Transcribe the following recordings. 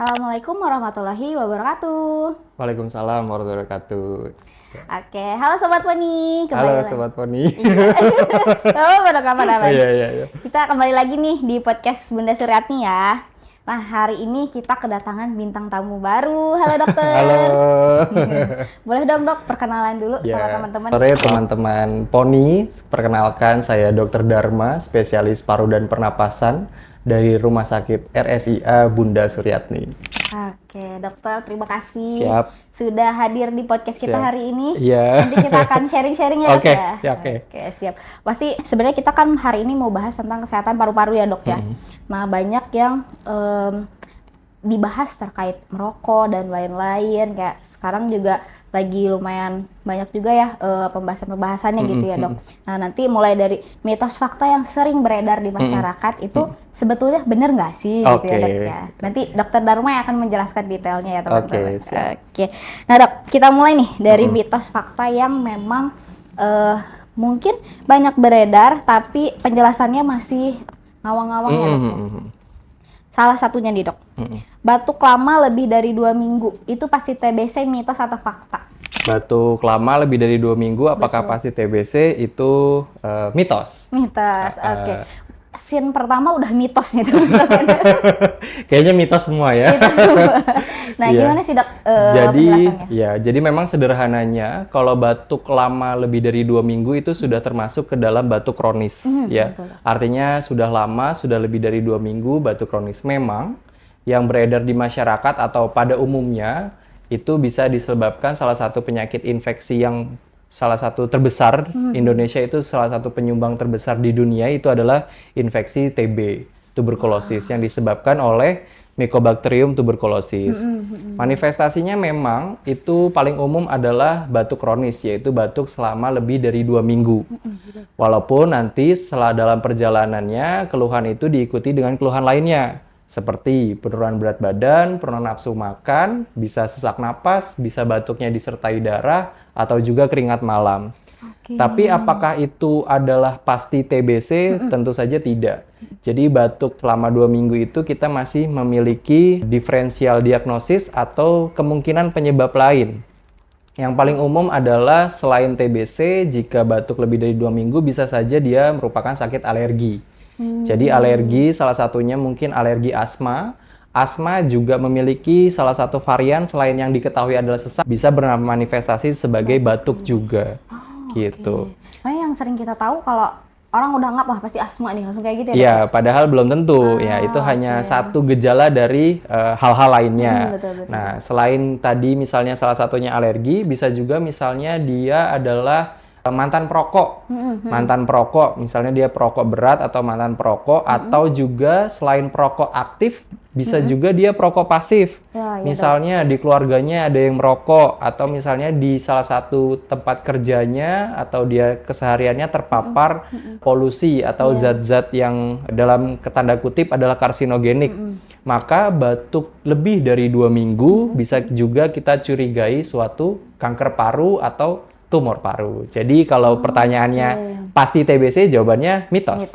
Assalamualaikum warahmatullahi wabarakatuh. Waalaikumsalam warahmatullahi wabarakatuh. Oke, halo Sobat Poni. Halo Sobat Poni. Oh, pada kapan? Iya. Kita kembali lagi nih di podcast Bunda Suryatni ya. Nah, hari ini kita kedatangan bintang tamu baru. Halo dokter. Halo. Boleh dong dok, perkenalan dulu sama teman-teman. Sore teman-teman Poni, perkenalkan saya Dr. Dharma, spesialis paru dan pernapasan dari Rumah Sakit RSIA Bunda Suryatni. Oke, dokter, terima kasih Siap. sudah hadir di podcast kita Siap. hari ini. Iya. Nanti kita akan sharing-sharing ya dok Oke, ya. siap. Oke, siap. Pasti sebenarnya kita kan hari ini mau bahas tentang kesehatan paru-paru ya dok ya. Nah, banyak yang dibahas terkait merokok dan lain-lain. Kayak sekarang juga lagi lumayan banyak juga ya pembahasan-pembahasannya gitu ya dok. Nah, nanti mulai dari mitos fakta yang sering beredar di masyarakat itu sebetulnya benar nggak sih gitu ya dok ya. Nanti dokter Dharma yang akan menjelaskan detailnya ya teman-teman. Oke. Nah dok, kita mulai nih dari mitos fakta yang memang mungkin banyak beredar tapi penjelasannya masih ngawang-ngawang ya dok ya. Salah satunya nih dok, batuk lama lebih dari 2 minggu, itu pasti TBC, mitos atau fakta? Batuk lama lebih dari 2 minggu, apakah pasti TBC? Itu mitos. Mitos, oke. Scene pertama udah mitos nih teman-teman. Kayaknya mitos semua ya. Mitos semua. Nah, gimana sih dok penjelasannya? Jadi memang sederhananya kalau batuk lama lebih dari 2 minggu itu sudah termasuk ke dalam batuk kronis ya. Betul. Artinya sudah lama, sudah lebih dari 2 minggu batuk kronis. Memang yang beredar di masyarakat atau pada umumnya itu bisa disebabkan salah satu penyakit infeksi yang salah satu terbesar. Indonesia itu salah satu penyumbang terbesar di dunia itu adalah infeksi TB, tuberkulosis yang disebabkan oleh Mycobacterium tuberculosis. Manifestasinya memang itu paling umum adalah batuk kronis, yaitu batuk selama lebih dari 2 minggu. Walaupun nanti setelah dalam perjalanannya keluhan itu diikuti dengan keluhan lainnya, seperti penurunan berat badan, penurunan nafsu makan, bisa sesak napas, bisa batuknya disertai darah, atau juga keringat malam. Tapi apakah itu adalah pasti TBC? Tentu saja tidak. Jadi batuk selama 2 minggu itu kita masih memiliki diferensial diagnosis atau kemungkinan penyebab lain. Yang paling umum adalah selain TBC, jika batuk lebih dari 2 minggu bisa saja dia merupakan sakit alergi. Jadi alergi salah satunya mungkin alergi asma. Asma juga memiliki salah satu varian selain yang diketahui adalah sesak, bisa bermanifestasi sebagai batuk juga. Gitu. Nah, yang sering kita tahu kalau orang udah ngap, wah pasti asma nih, langsung kayak gitu ya dok? Ya, padahal belum tentu. Ya, itu hanya satu gejala dari hal-hal lainnya. Betul. Nah, selain tadi misalnya salah satunya alergi, bisa juga misalnya dia adalah mantan perokok. Mantan perokok, misalnya dia perokok berat atau mantan perokok, atau juga selain perokok aktif, bisa juga dia perokok pasif. Misalnya di keluarganya ada yang merokok, atau misalnya di salah satu tempat kerjanya atau dia kesehariannya terpapar polusi atau zat-zat yang dalam tanda kutip adalah karsinogenik. Maka batuk lebih dari 2 minggu bisa juga kita curigai suatu kanker paru atau tumor paru. Jadi kalau pertanyaannya pasti TBC, jawabannya mitos.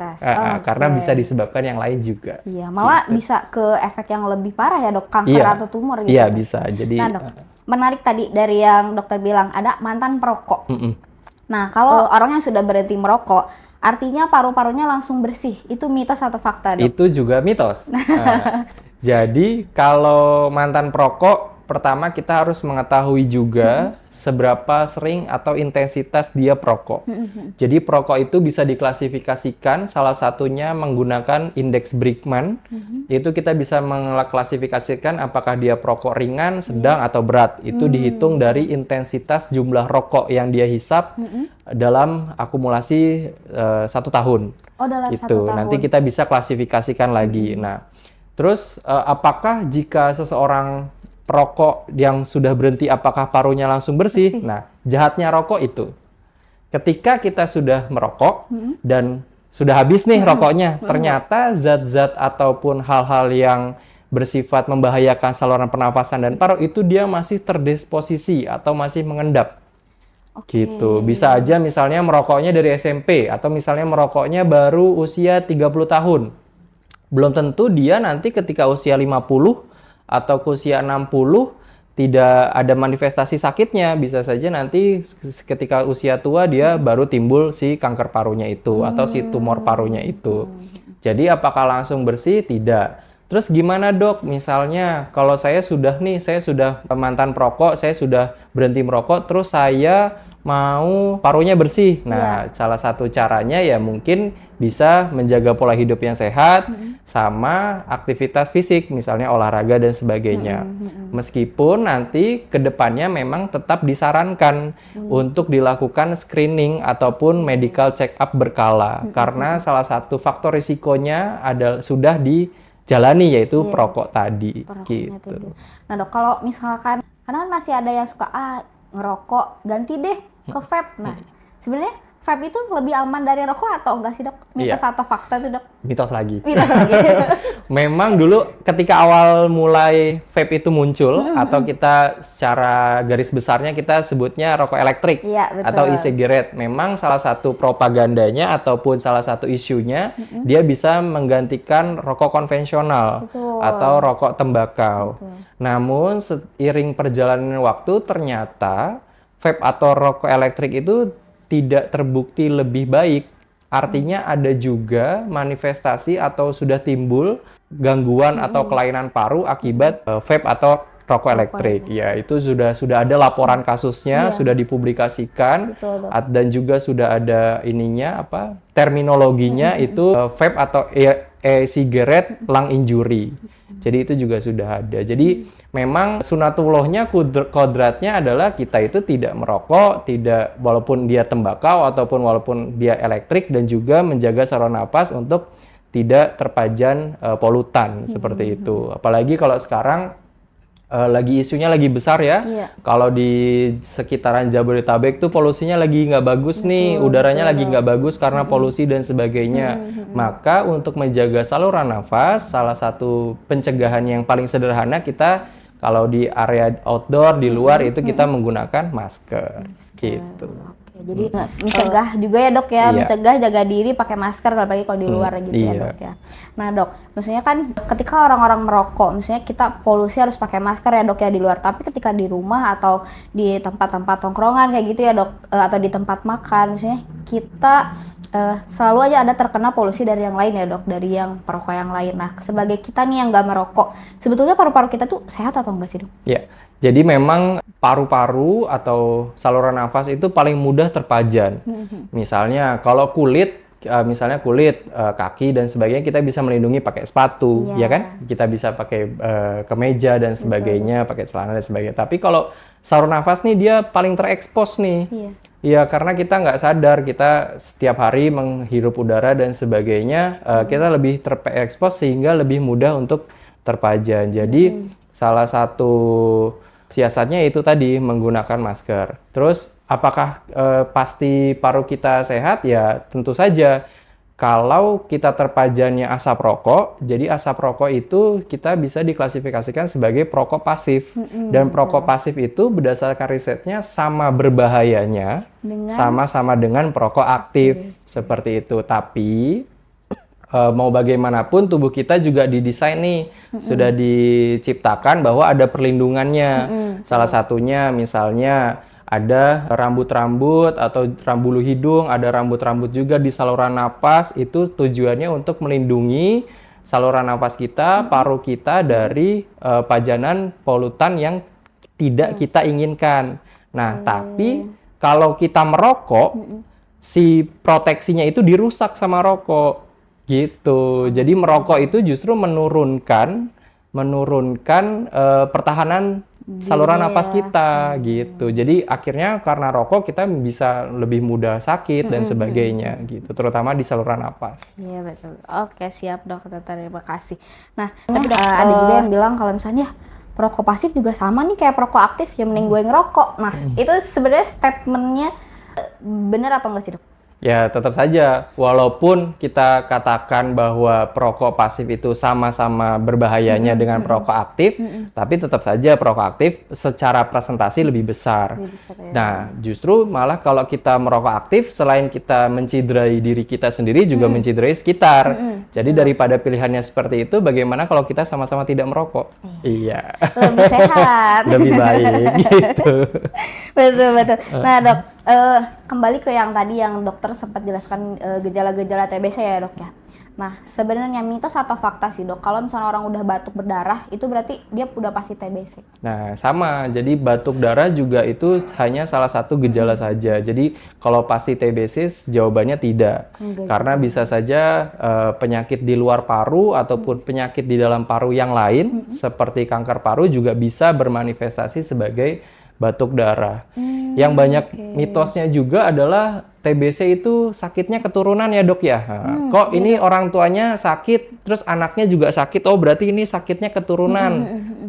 Karena bisa disebabkan yang lain juga. Iya, malah bisa ke efek yang lebih parah ya dok, kanker atau tumor gitu. Iya, bisa. Jadi nah dok, menarik tadi dari yang dokter bilang ada mantan perokok. Nah, kalau orang yang sudah berhenti merokok, artinya paru-parunya langsung bersih. Itu mitos atau fakta dok? Itu juga mitos. Jadi kalau mantan perokok, pertama kita harus mengetahui juga seberapa sering atau intensitas dia perokok. Jadi perokok itu bisa diklasifikasikan, salah satunya menggunakan indeks Bregman. Itu kita bisa mengklasifikasikan apakah dia perokok ringan, sedang, atau berat. Itu dihitung dari intensitas jumlah rokok yang dia hisap dalam akumulasi 1 tahun. Oh, dalam 1 itu tahun. nanti kita bisa klasifikasikan lagi. Nah, terus apakah jika seseorang perokok yang sudah berhenti, apakah parunya langsung bersih? Nah, jahatnya rokok itu, ketika kita sudah merokok dan sudah habis nih rokoknya, ternyata zat-zat ataupun hal-hal yang bersifat membahayakan saluran pernafasan dan paru itu dia masih terdisposisi atau masih mengendap. Gitu. Bisa aja misalnya merokoknya dari SMP atau misalnya merokoknya baru usia 30 tahun. Belum tentu dia nanti ketika usia 50 atau ke usia 60 tidak ada manifestasi sakitnya, bisa saja nanti ketika usia tua dia baru timbul si kanker parunya itu atau si tumor parunya itu. Jadi apakah langsung bersih? Tidak. Terus gimana dok? Misalnya kalau saya sudah mantan perokok, saya sudah berhenti merokok, terus saya mau parunya bersih. Nah, salah satu caranya ya mungkin bisa menjaga pola hidup yang sehat sama aktivitas fisik, misalnya olahraga dan sebagainya. Meskipun nanti ke depannya memang tetap disarankan untuk dilakukan screening ataupun medical check up berkala karena salah satu faktor risikonya sudah dijalani yaitu perokok tadi gitu. Nah, Dok, kalau misalkan karena kan masih ada yang suka ngerokok, ganti deh ke vape. Nah, sebenarnya vape itu lebih aman dari rokok atau enggak sih, Dok? Mitos atau fakta tuh, Dok? Mitos lagi. Mitos lagi. Memang dulu ketika awal mulai vape itu muncul atau kita secara garis besarnya kita sebutnya rokok elektrik atau e-cigarette. Memang salah satu propagandanya ataupun salah satu isunya dia bisa menggantikan rokok konvensional atau rokok tembakau. Namun seiring perjalanan waktu ternyata vape atau rokok elektrik itu tidak terbukti lebih baik. Artinya ada juga manifestasi atau sudah timbul gangguan atau kelainan paru akibat vape atau rokok elektrik. Ya, itu sudah ada laporan kasusnya, sudah dipublikasikan. Dan juga sudah ada terminologinya itu vape atau e-cigarette lung injury. Jadi itu juga sudah ada. Jadi memang sunatullahnya, kodratnya adalah kita itu tidak merokok, walaupun dia tembakau ataupun walaupun dia elektrik, dan juga menjaga saluran napas untuk tidak terpajan polutan seperti itu. Apalagi kalau sekarang lagi isunya lagi besar ya. Kalau di sekitaran Jabodetabek tuh polusinya lagi nggak bagus nih, udaranya lagi nggak bagus karena polusi dan sebagainya. Maka untuk menjaga saluran nafas, salah satu pencegahan yang paling sederhana kita kalau di area outdoor di luar itu kita menggunakan masker. Gitu. Jadi mencegah juga ya, Dok ya, mencegah, jaga diri pakai masker apalagi kalau di luar gitu ya, Dok ya. Nah, Dok, maksudnya kan ketika orang-orang merokok, misalnya kita polusi harus pakai masker ya, Dok ya, di luar. Tapi ketika di rumah atau di tempat-tempat tongkrongan kayak gitu ya, Dok, atau di tempat makan, misalnya kita selalu aja ada terkena polusi dari yang lain ya, Dok, dari yang perokok yang lain. Nah, sebagai kita nih yang nggak merokok, sebetulnya paru-paru kita tuh sehat atau enggak sih, Dok? Ya, jadi memang paru-paru atau saluran nafas itu paling mudah terpajan. Misalnya kalau kulit, kaki dan sebagainya kita bisa melindungi pakai sepatu, ya kan? Kita bisa pakai kemeja dan sebagainya, pakai celana dan sebagainya. Tapi kalau saluran nafas nih dia paling terekspos nih. Ya, karena kita nggak sadar, kita setiap hari menghirup udara dan sebagainya, kita lebih terekspos sehingga lebih mudah untuk terpajan. Jadi salah satu siasatnya itu tadi menggunakan masker. Terus apakah pasti paru kita sehat? Ya tentu saja. Kalau kita terpajannya asap rokok, jadi asap rokok itu kita bisa diklasifikasikan sebagai perokok pasif. Dan perokok pasif itu berdasarkan risetnya sama berbahayanya, sama-sama dengan perokok aktif. Seperti itu. Tapi mau bagaimanapun tubuh kita juga didesain nih, sudah diciptakan bahwa ada perlindungannya. Salah satunya misalnya ada rambut-rambut atau bulu hidung, ada rambut-rambut juga di saluran napas. Itu tujuannya untuk melindungi saluran napas kita, paru kita dari pajanan polutan yang tidak kita inginkan. Nah, tapi kalau kita merokok, si proteksinya itu dirusak sama rokok. Gitu. Jadi merokok itu justru menurunkan pertahanan saluran napas kita gitu. Jadi akhirnya karena rokok kita bisa lebih mudah sakit dan sebagainya gitu, terutama di saluran napas. Iya, betul. Oke, siap, Dok. Terima kasih. Nah, tapi ada juga yang bilang kalau misalnya perokok pasif juga sama nih kayak perokok aktif, ya mending gue ngerokok. Nah, itu sebenarnya statementnya benar atau enggak sih, Dok? Ya, tetap saja. Walaupun kita katakan bahwa perokok pasif itu sama-sama berbahayanya dengan perokok aktif, tapi tetap saja perokok aktif secara presentasi lebih besar. Ya. Nah, justru malah kalau kita merokok aktif, selain kita menciderai diri kita sendiri, juga menciderai sekitar. Jadi daripada pilihannya seperti itu, bagaimana kalau kita sama-sama tidak merokok? Iya. Lebih sehat. Lebih baik gitu. Betul. Nah dok, kembali ke yang tadi yang dokter sempat jelaskan gejala-gejala TBC ya dok ya. Nah sebenarnya mitos atau fakta sih dok, kalau misalnya orang udah batuk berdarah itu berarti dia udah pasti TBC? Nah sama, jadi batuk darah juga itu hanya salah satu gejala saja. Jadi kalau pasti TBC jawabannya tidak. Karena bisa saja penyakit di luar paru ataupun penyakit di dalam paru yang lain seperti kanker paru juga bisa bermanifestasi sebagai batuk darah. Yang banyak mitosnya juga adalah TBC itu sakitnya keturunan ya dok ya. Nah, kok ini orang tuanya sakit, terus anaknya juga sakit, oh berarti ini sakitnya keturunan.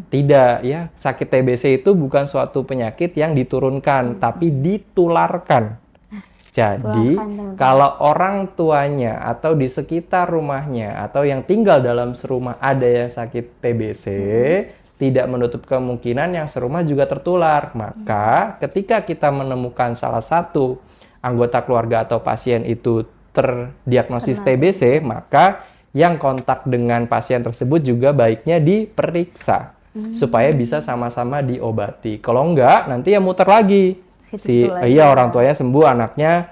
Tidak ya, sakit TBC itu bukan suatu penyakit yang diturunkan, tapi ditularkan. Jadi, kalau orang tuanya atau di sekitar rumahnya atau yang tinggal dalam serumah ada yang sakit TBC, tidak menutup kemungkinan yang serumah juga tertular. Maka ketika kita menemukan salah satu anggota keluarga atau pasien itu terdiagnosis TBC, maka yang kontak dengan pasien tersebut juga baiknya diperiksa supaya bisa sama-sama diobati. Kalau enggak, nanti ya muter lagi. Orang tuanya sembuh, anaknya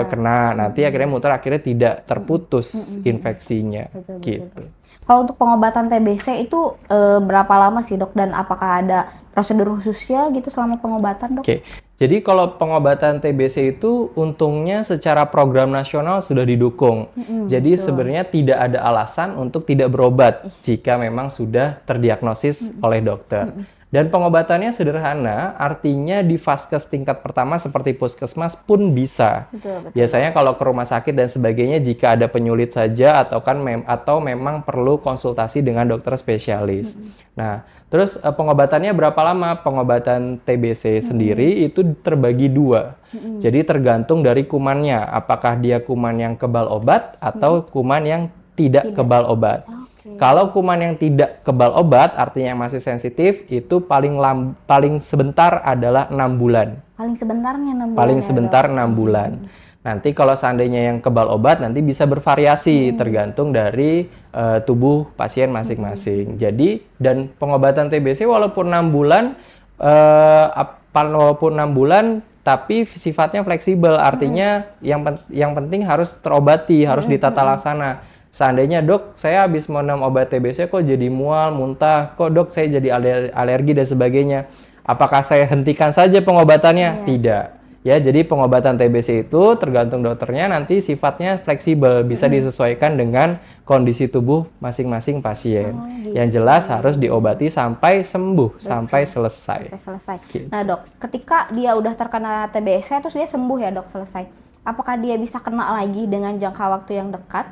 kena. Nanti akhirnya muter, akhirnya tidak terputus infeksinya. Gitu. Kalau untuk pengobatan TBC itu berapa lama sih dok, dan apakah ada prosedur khususnya gitu selama pengobatan dok? Oke. Jadi kalau pengobatan TBC itu untungnya secara program nasional sudah didukung. Jadi sebenarnya tidak ada alasan untuk tidak berobat jika memang sudah terdiagnosis oleh dokter. Dan pengobatannya sederhana, artinya di vaskes tingkat pertama seperti puskesmas pun bisa. Betul. Biasanya kalau ke rumah sakit dan sebagainya jika ada penyulit saja atau memang perlu konsultasi dengan dokter spesialis. Nah, terus pengobatannya berapa lama? Pengobatan TBC sendiri itu terbagi dua. Jadi tergantung dari kumannya, apakah dia kuman yang kebal obat atau kuman yang tidak kebal obat. Kalau kuman yang tidak kebal obat, artinya masih sensitif, itu paling sebentar adalah 6 bulan. Paling sebentarnya 6 bulan. Paling sebentar 6 bulan. Nanti kalau seandainya yang kebal obat, nanti bisa bervariasi tergantung dari tubuh pasien masing-masing. Jadi, dan pengobatan TBC walaupun 6 bulan, tapi sifatnya fleksibel. Artinya yang penting harus terobati, harus ditata laksana. Seandainya dok, saya habis minum obat TBC kok jadi mual, muntah, kok dok saya jadi alergi dan sebagainya. Apakah saya hentikan saja pengobatannya? Tidak. Ya, jadi pengobatan TBC itu tergantung dokternya, nanti sifatnya fleksibel, bisa disesuaikan dengan kondisi tubuh masing-masing pasien. Yang jelas harus diobati sampai sembuh, sampai selesai. Gitu. Nah dok, ketika dia udah terkena TBC terus dia sembuh ya dok, selesai. Apakah dia bisa kena lagi dengan jangka waktu yang dekat?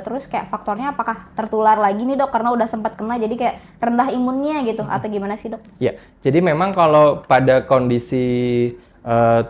Terus kayak faktornya apakah tertular lagi nih dok? Karena udah sempat kena jadi kayak rendah imunnya gitu, atau gimana sih dok? Ya, jadi memang kalau pada kondisi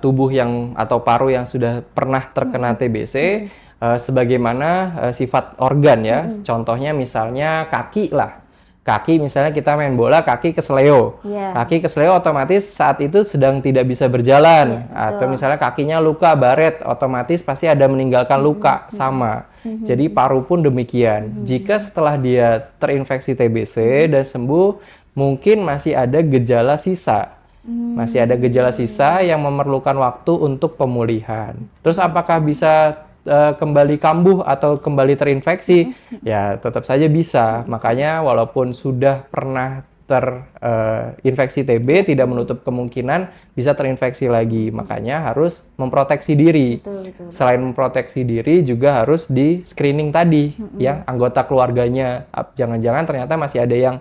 tubuh atau paru yang sudah pernah terkena TBC, sebagaimana sifat organ ya, contohnya misalnya kaki lah. Kaki misalnya kita main bola, kaki kesleo. Kaki kesleo otomatis saat itu sedang tidak bisa berjalan. Atau misalnya kakinya luka, baret, otomatis pasti ada meninggalkan luka, sama. Jadi paru pun demikian. Jika setelah dia terinfeksi TBC dan sembuh, mungkin masih ada gejala sisa. Masih ada gejala sisa yang memerlukan waktu untuk pemulihan. Terus apakah bisa kembali kambuh atau kembali terinfeksi? Ya tetap saja bisa. Makanya walaupun sudah pernah terinfeksi TB, tidak menutup kemungkinan bisa terinfeksi lagi. Makanya harus memproteksi diri. Betul. Selain memproteksi diri juga harus di screening tadi, yang anggota keluarganya. Jangan-jangan ternyata masih ada yang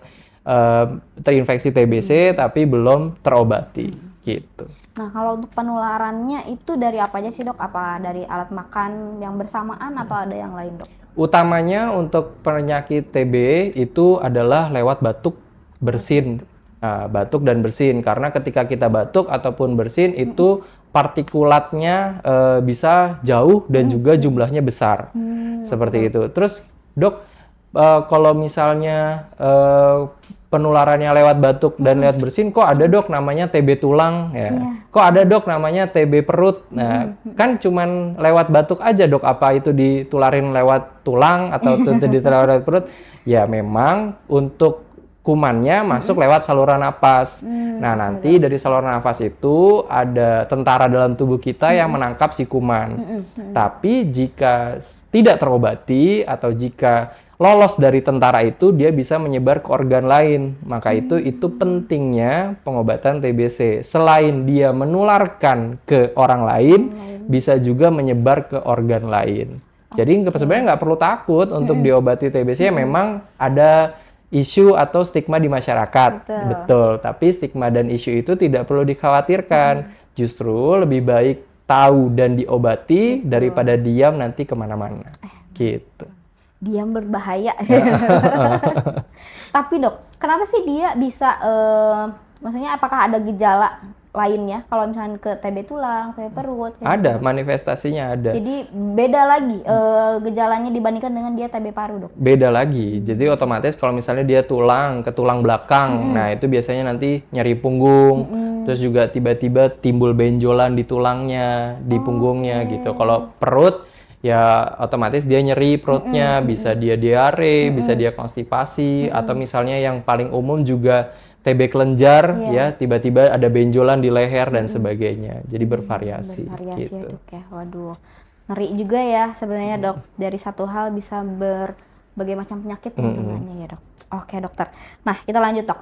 terinfeksi TBC tapi belum terobati gitu. Nah, kalau untuk penularannya itu dari apa aja sih dok? Apa dari alat makan yang bersamaan atau ada yang lain dok? Utamanya untuk penyakit TB itu adalah lewat batuk, bersin. Nah, batuk dan bersin, karena ketika kita batuk ataupun bersin itu partikulatnya bisa jauh dan juga jumlahnya besar. Seperti itu. Terus dok, kalau misalnya penularannya lewat batuk dan lewat bersin, kok ada dok namanya TB tulang ya. Kok ada dok namanya TB perut. Nah, kan cuman lewat batuk aja dok, apa itu ditularin lewat tulang atau ditularin lewat perut? Ya memang untuk kumannya masuk lewat saluran napas. Nah, nanti dari saluran napas itu ada tentara dalam tubuh kita yang menangkap si kuman. Tapi jika tidak terobati atau jika lolos dari tentara itu, dia bisa menyebar ke organ lain. Maka itu pentingnya pengobatan TBC. Selain dia menularkan ke orang lain, bisa juga menyebar ke organ lain. Jadi sebenarnya nggak perlu takut untuk diobati TBC. Memang ada isu atau stigma di masyarakat. Betul. Tapi stigma dan isu itu tidak perlu dikhawatirkan. Justru lebih baik tahu dan diobati daripada diam nanti kemana-mana. Gitu. Diam berbahaya. Tapi dok, kenapa sih dia bisa, maksudnya apakah ada gejala lainnya kalau misalnya ke TB tulang, TB perut? Ada, manifestasinya ada. Jadi beda lagi gejalanya dibandingkan dengan dia TB paru, dok? Beda lagi. Jadi otomatis kalau misalnya dia ke tulang belakang, nah itu biasanya nanti nyeri punggung, terus juga tiba-tiba timbul benjolan di tulangnya, di punggungnya gitu. Kalau perut, ya otomatis dia nyeri perutnya, bisa dia diare, bisa dia konstipasi, atau misalnya yang paling umum juga TB kelenjar, ya tiba-tiba ada benjolan di leher dan sebagainya. Jadi bervariasi gitu. Ya, dok ya. Waduh, ngeri juga ya sebenarnya dok. Dari satu hal bisa berbagai macam penyakit teman-temannya ya dok. Oke dokter. Nah kita lanjut dok.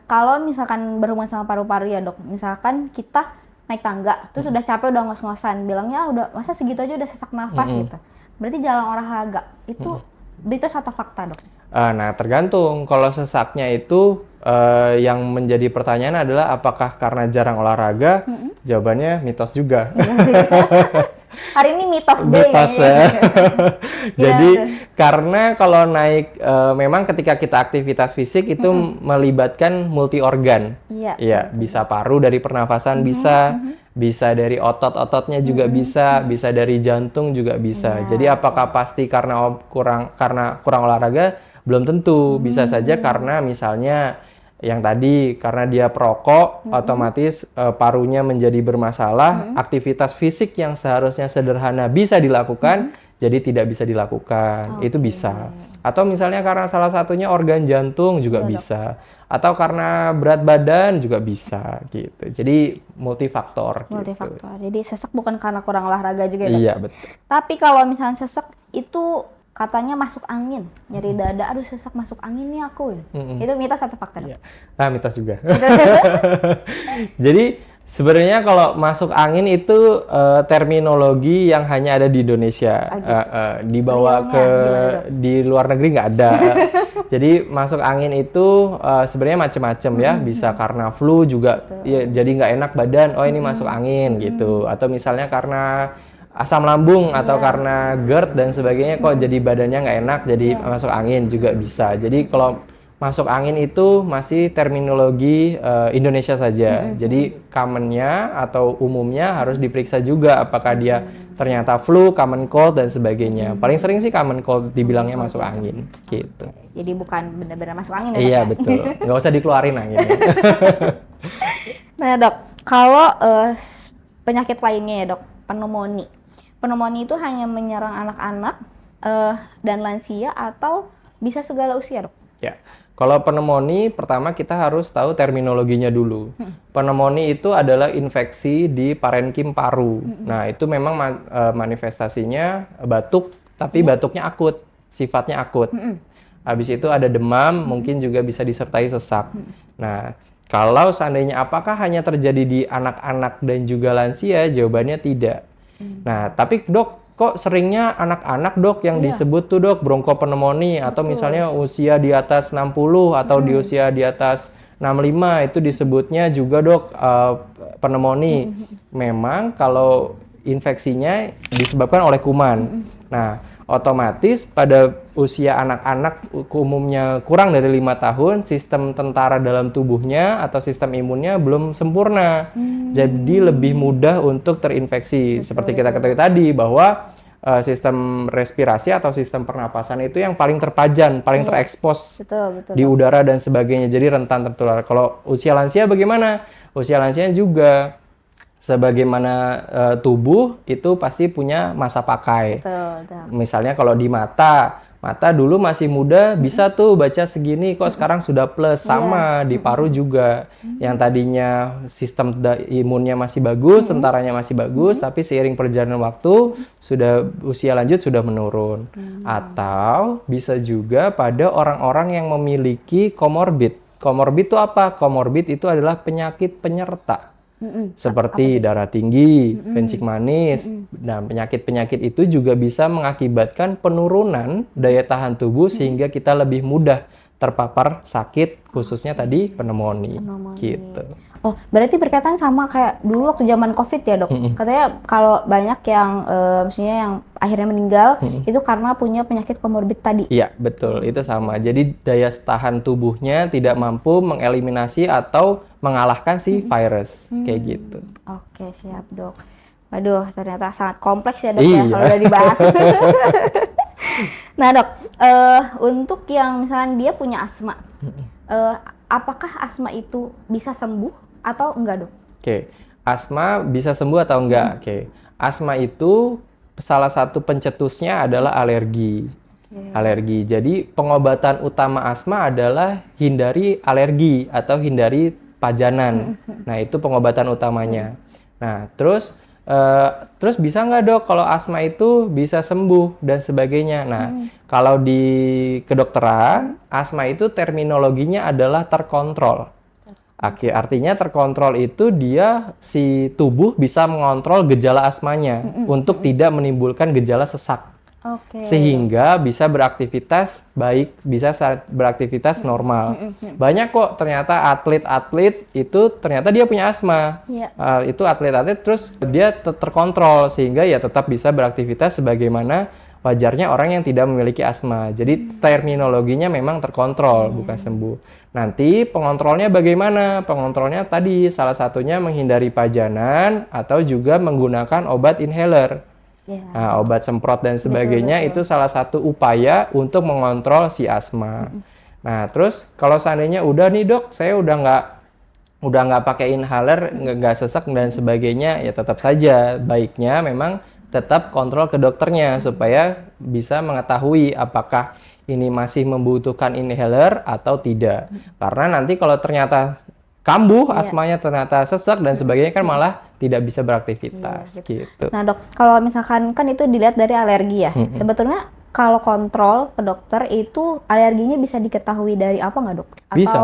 Kalau misalkan berhubungan sama paru-paru ya dok, misalkan kita naik tangga, terus udah capek, udah ngos-ngosan, bilangnya udah masa segitu aja udah sesak nafas gitu. Berarti jalan olahraga itu satu fakta dok? Nah tergantung. Kalau sesaknya itu yang menjadi pertanyaan adalah apakah karena jarang olahraga? Jawabannya mitos juga. Hari ini mitos deh. Mitos ya. Jadi karena kalau naik, memang ketika kita aktivitas fisik itu melibatkan multi organ. Iya, bisa paru dari pernafasan bisa dari otot-ototnya juga bisa dari jantung juga bisa. Jadi apakah pasti karena kurang olahraga? Belum tentu. Bisa saja karena misalnya yang tadi, karena dia perokok, otomatis parunya menjadi bermasalah, aktivitas fisik yang seharusnya sederhana bisa dilakukan, jadi tidak bisa dilakukan. Itu bisa. Atau misalnya karena salah satunya organ jantung juga bisa. Atau karena berat badan juga bisa gitu. Jadi multifaktor. Multifaktor. Gitu. Jadi sesak bukan karena kurang olahraga juga ya? Iya, betul. Tapi kalau misalnya sesak itu katanya masuk angin, nyeri dada, aduh sesak masuk angin nih aku. Itu mitos atau fakta? Iya. Nah, mitos juga. Jadi sebenarnya kalau masuk angin itu terminologi yang hanya ada di Indonesia. Dibawa ke di luar negeri nggak ada. Jadi masuk angin itu sebenarnya macam-macam ya. Bisa karena flu juga, ya, jadi nggak enak badan. Oh ini masuk angin gitu. Atau misalnya karena asam lambung atau karena GERD dan sebagainya, kok jadi badannya nggak enak, jadi masuk angin juga bisa. Jadi kalau masuk angin itu masih terminologi Indonesia saja. Jadi commonnya atau umumnya harus diperiksa juga apakah dia ternyata flu, common cold dan sebagainya. Paling sering sih common cold dibilangnya masuk angin gitu. Jadi bukan benar-benar masuk angin ya? Iya betul, nggak usah dikeluarin anginnya. Nah dok, kalau penyakit lainnya ya dok, pneumonia. Pneumonia itu hanya menyerang anak-anak dan lansia atau bisa segala usia dok? Ya, kalau pneumonia pertama kita harus tahu terminologinya dulu. Pneumonia itu adalah infeksi di parenkim paru. Nah itu memang manifestasinya batuk, tapi batuknya akut, sifatnya akut. Habis itu ada demam, mungkin juga bisa disertai sesak. Nah kalau seandainya apakah hanya terjadi di anak-anak dan juga lansia, jawabannya tidak. Nah, tapi dok, kok seringnya anak-anak dok yang disebut tuh dok bronkopneumonia atau misalnya usia di atas 60 atau di usia di atas 65 itu disebutnya juga dok pneumonia. Memang kalau infeksinya disebabkan oleh kuman. Nah, otomatis pada usia anak-anak umumnya kurang dari 5 tahun, sistem tentara dalam tubuhnya atau sistem imunnya belum sempurna. Jadi lebih mudah untuk terinfeksi. Seperti kita ketahui tadi bahwa sistem respirasi atau sistem pernapasan itu yang paling terpajan, paling terekspos Betul, di udara dan sebagainya. Jadi rentan tertular. Kalau usia lansia bagaimana? Usia lansia juga sebagaimana tubuh itu pasti punya masa pakai. Betul, betul. Misalnya kalau di mata dulu masih muda bisa tuh baca segini, kok sekarang sudah plus. Sama di paru juga. Yang tadinya sistem imunnya masih bagus, tentaranya masih bagus, tapi seiring perjalanan waktu sudah usia lanjut sudah menurun. Atau bisa juga pada orang-orang yang memiliki komorbid. Komorbid itu apa? Komorbid itu adalah penyakit penyerta. Seperti darah tinggi, kencing manis. Nah, penyakit-penyakit itu juga bisa mengakibatkan penurunan daya tahan tubuh sehingga kita lebih mudah terpapar sakit, khususnya tadi pneumonia. Gitu. Oh, berarti berkaitan sama kayak dulu waktu zaman COVID ya, Dok? Katanya kalau banyak yang maksudnya yang akhirnya meninggal itu karena punya penyakit komorbid tadi. Iya, betul. Itu sama. Jadi daya tahan tubuhnya tidak mampu mengeliminasi atau mengalahkan si virus. Kayak gitu. Oke, siap, Dok. Waduh, ternyata sangat kompleks ya, Dok, ya kalau udah dibahas. Nah, Dok, untuk yang misalnya dia punya asma, apakah asma itu bisa sembuh atau enggak, Dok? Oke, asma bisa sembuh atau enggak? Oke, asma itu salah satu pencetusnya adalah alergi. Alergi. Jadi pengobatan utama asma adalah hindari alergi atau hindari pajanan. Nah, itu pengobatan utamanya. Nah, terus bisa nggak, Dok, kalau asma itu bisa sembuh dan sebagainya? Nah, kalau di kedokteran, asma itu terminologinya adalah terkontrol. Artinya terkontrol itu dia si tubuh bisa mengontrol gejala asmanya untuk tidak menimbulkan gejala sesak. Sehingga bisa beraktivitas baik, bisa beraktivitas normal. Banyak kok ternyata atlet-atlet itu ternyata dia punya asma. Itu atlet-atlet terus dia terkontrol sehingga ya tetap bisa beraktivitas sebagaimana wajarnya orang yang tidak memiliki asma. Jadi terminologinya memang terkontrol, bukan sembuh. Nanti pengontrolnya bagaimana? Pengontrolnya tadi salah satunya menghindari pajanan atau juga menggunakan obat inhaler. Nah, obat semprot dan sebagainya itu salah satu upaya untuk mengontrol si asma. Nah, terus kalau seandainya udah nih, Dok, saya udah nggak pakai inhaler, nggak sesek dan sebagainya, ya tetap saja baiknya memang tetap kontrol ke dokternya supaya bisa mengetahui apakah ini masih membutuhkan inhaler atau tidak. Karena nanti kalau ternyata kambuh, asmanya ternyata sesek dan sebagainya kan malah tidak bisa beraktivitas gitu. Nah, Dok, kalau misalkan kan itu dilihat dari alergi ya. Sebetulnya kalau kontrol ke dokter itu alerginya bisa diketahui dari apa nggak, Dok? Atau bisa.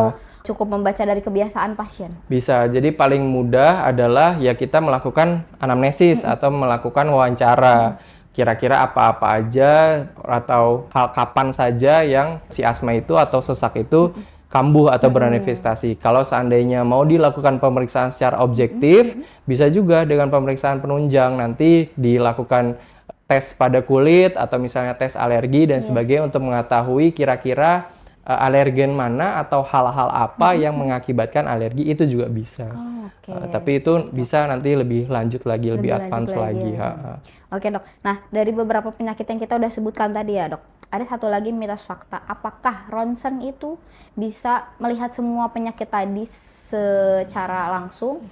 Cukup membaca dari kebiasaan pasien? Bisa. Jadi paling mudah adalah ya kita melakukan anamnesis atau melakukan wawancara. Kira-kira apa-apa aja atau hal kapan saja yang si asma itu atau sesak itu kambuh atau bermanifestasi. Kalau seandainya mau dilakukan pemeriksaan secara objektif, bisa juga dengan pemeriksaan penunjang. Nanti dilakukan tes pada kulit atau misalnya tes alergi dan sebagainya untuk mengetahui kira-kira alergen mana atau hal-hal apa yang mengakibatkan alergi itu juga bisa. Tapi itu bisa nanti lebih lanjut lagi, lebih advance lagi. Oke, Dok. Nah, dari beberapa penyakit yang kita udah sebutkan tadi ya, Dok, ada satu lagi mitos fakta. Apakah ronsen itu bisa melihat semua penyakit tadi secara langsung?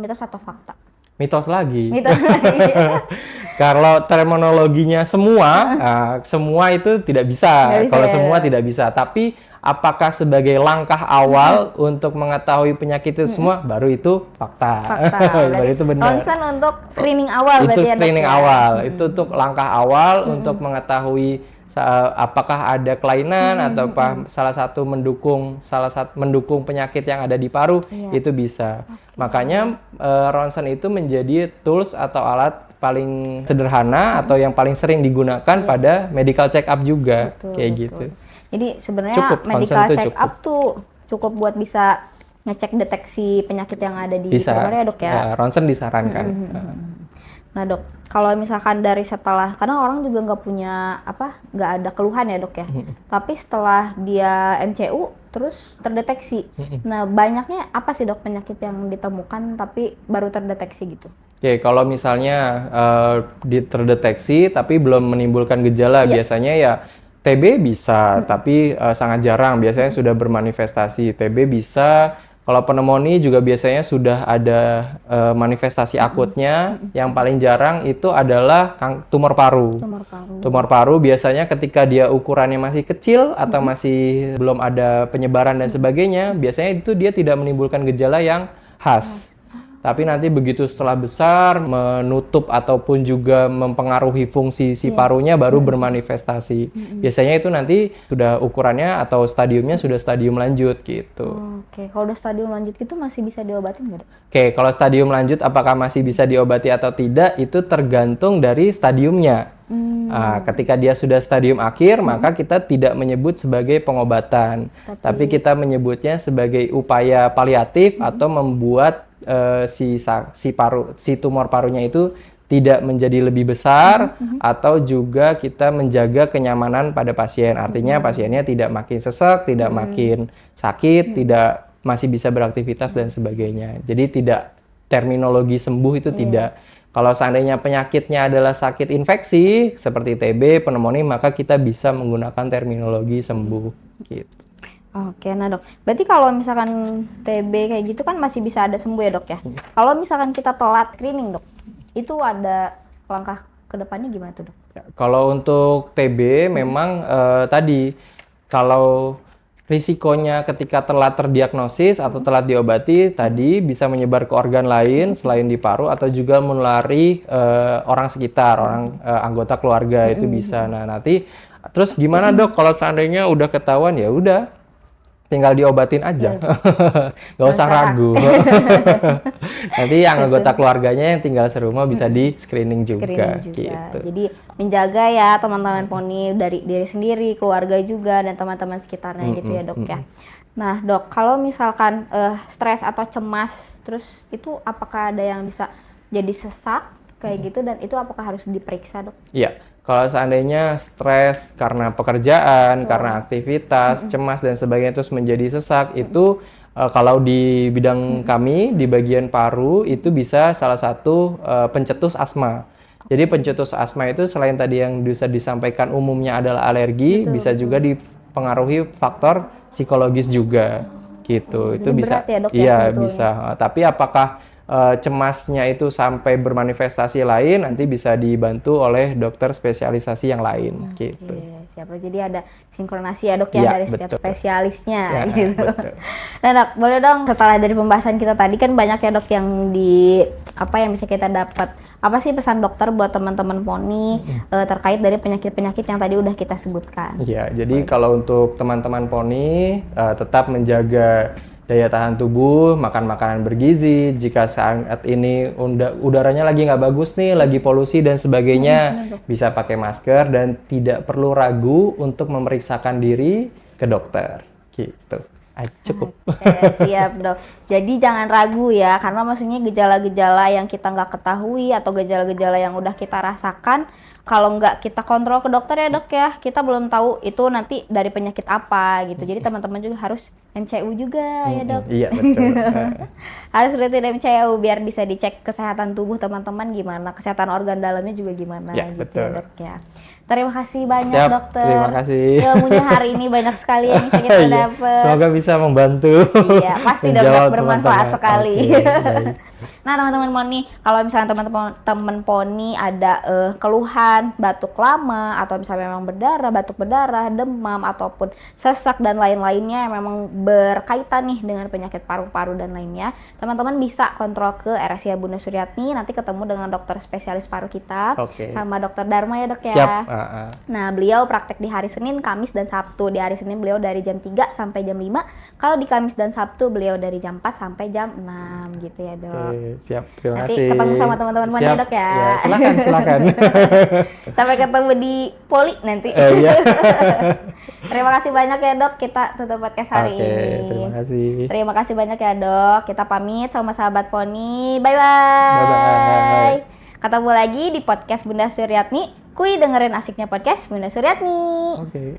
Mitos atau fakta? Mitos lagi. Mitos lagi. Kalau terminologinya semua itu tidak bisa. Kalau semua tidak bisa. Tapi apakah sebagai langkah awal untuk mengetahui penyakit itu semua, baru itu fakta. Baru itu benar. Ronsen untuk screening awal itu berarti screening awal. Itu untuk langkah awal untuk mengetahui apakah ada kelainan atau salah satu mendukung penyakit yang ada di paru, itu bisa. Makanya ronsen itu menjadi tools atau alat paling sederhana atau yang paling sering digunakan pada medical check up juga. Kayak gitu. Jadi sebenarnya medical check up tuh cukup buat bisa ngecek deteksi penyakit yang ada di paru ya, Dok ya? Ronsen disarankan. Nah, Dok, kalau misalkan dari setelah, kadang orang juga nggak ada keluhan ya, Dok ya. Tapi setelah dia MCU terus terdeteksi. Nah, banyaknya apa sih, Dok, penyakit yang ditemukan tapi baru terdeteksi gitu? Oke, kalau misalnya terdeteksi tapi belum menimbulkan gejala, biasanya ya TB bisa, tapi sangat jarang. Biasanya sudah bermanifestasi. TB bisa. Kalau pneumonia juga biasanya sudah ada manifestasi akutnya. Yang paling jarang itu adalah tumor paru. Tumor paru. Tumor paru biasanya ketika dia ukurannya masih kecil atau masih belum ada penyebaran dan sebagainya, biasanya itu dia tidak menimbulkan gejala yang khas. Tapi nanti begitu setelah besar, menutup ataupun juga mempengaruhi fungsi si parunya baru bermanifestasi. Biasanya itu nanti sudah ukurannya atau stadiumnya sudah stadium lanjut gitu. Oke, kalau udah stadium lanjut gitu masih bisa diobatin nggak, Dok? Oke, kalau stadium lanjut apakah masih bisa diobati atau tidak, itu tergantung dari stadiumnya. Nah, ketika dia sudah stadium akhir, maka kita tidak menyebut sebagai pengobatan. Tapi kita menyebutnya sebagai upaya paliatif atau membuat si tumor parunya itu tidak menjadi lebih besar atau juga kita menjaga kenyamanan pada pasien. Artinya pasiennya tidak makin sesak, tidak makin sakit, tidak masih bisa beraktivitas dan sebagainya. Jadi tidak terminologi sembuh itu tidak. Kalau seandainya penyakitnya adalah sakit infeksi seperti TB, pneumonia, maka kita bisa menggunakan terminologi sembuh gitu. Oke, nah Dok, berarti kalau misalkan TB kayak gitu kan masih bisa ada sembuh ya Dok ya? Kalau misalkan kita telat screening Dok, itu ada langkah ke depannya gimana tuh Dok? Ya, kalau untuk TB memang tadi, kalau risikonya ketika telat terdiagnosis atau telat diobati tadi bisa menyebar ke organ lain selain di paru atau juga menulari orang sekitar, anggota keluarga itu bisa. Nah, nanti terus gimana Dok kalau seandainya udah ketahuan? Ya udah, tinggal diobatin aja, nggak usah ragu. Nanti yang anggota keluarganya yang tinggal serumah bisa di screening juga. Gitu. Jadi menjaga ya teman-teman poni dari diri sendiri, keluarga juga dan teman-teman sekitarnya gitu ya Dok ya. Nah Dok, kalau misalkan stres atau cemas, terus itu apakah ada yang bisa jadi sesak kayak gitu dan itu apakah harus diperiksa Dok? Iya. Kalau seandainya stres karena pekerjaan, karena aktivitas, cemas dan sebagainya terus menjadi sesak, itu kalau di bidang kami di bagian paru itu bisa salah satu pencetus asma. Jadi pencetus asma itu selain tadi yang bisa disampaikan umumnya adalah alergi, bisa juga dipengaruhi faktor psikologis juga. Gitu. Itu bisa. Berat ya, Dok, iya, sebetulnya. bisa. Tapi apakah cemasnya itu sampai bermanifestasi lain nanti bisa dibantu oleh dokter spesialisasi yang lain gitu. Siap. Jadi ada sinkronasi ya Dok ya dari setiap spesialisnya gitu. Betul. Nah Dok, boleh dong setelah dari pembahasan kita tadi kan banyak ya Dok yang yang bisa kita dapat. Apa sih pesan dokter buat teman-teman poni terkait dari penyakit-penyakit yang tadi udah kita sebutkan? Iya, jadi kalau untuk teman-teman poni tetap menjaga daya tahan tubuh, makan makanan bergizi. Jika saat ini udaranya lagi nggak bagus nih, lagi polusi dan sebagainya, bisa pakai masker dan tidak perlu ragu untuk memeriksakan diri ke dokter. Gitu. Cukup. Oke, siap Dok. Jadi jangan ragu ya, karena maksudnya gejala-gejala yang kita nggak ketahui atau gejala-gejala yang udah kita rasakan, kalau nggak kita kontrol ke dokter ya Dok ya, kita belum tahu itu nanti dari penyakit apa gitu. Jadi teman-teman juga harus MCU juga ya Dok. Iya betul. Harus rutin MCU biar bisa dicek kesehatan tubuh teman-teman gimana, kesehatan organ dalamnya juga gimana gitu betul. ya Dok ya. Terima kasih banyak Siap, dokter. terima kasih. Ilmunya hari ini banyak sekali yang bisa kita dapat. Semoga bisa membantu. Iya, pasti dong bermanfaat sekali. Baik. Nah, teman-teman poni, kalau misalnya teman-teman poni ada keluhan batuk lama atau misalnya memang batuk berdarah, demam ataupun sesak dan lain-lainnya yang memang berkaitan nih dengan penyakit paru-paru dan lainnya, teman-teman bisa kontrol ke RSCA Bunda Suryatni, nanti ketemu dengan dokter spesialis paru kita sama dokter Dharma ya Dok ya. Siap. Nah, beliau praktek di hari Senin, Kamis, dan Sabtu. Di hari Senin beliau dari jam 3 sampai jam 5. Kalau di Kamis dan Sabtu beliau dari jam 4 sampai jam 6 gitu ya Dok. Oke, siap. Terima Nanti kasih. ketemu sama teman-teman poni Dok ya. Silakan. Sampai ketemu di Poli nanti. Iya. Terima kasih banyak ya Dok, kita tutup podcast hari ini. Terima kasih. Terima kasih banyak ya Dok. Kita pamit sama sahabat poni. Bye-bye. Bye-bye. Ketemu lagi di podcast Bunda Suryatni. Kui dengerin asiknya podcast Bunda Suryatni. Oke.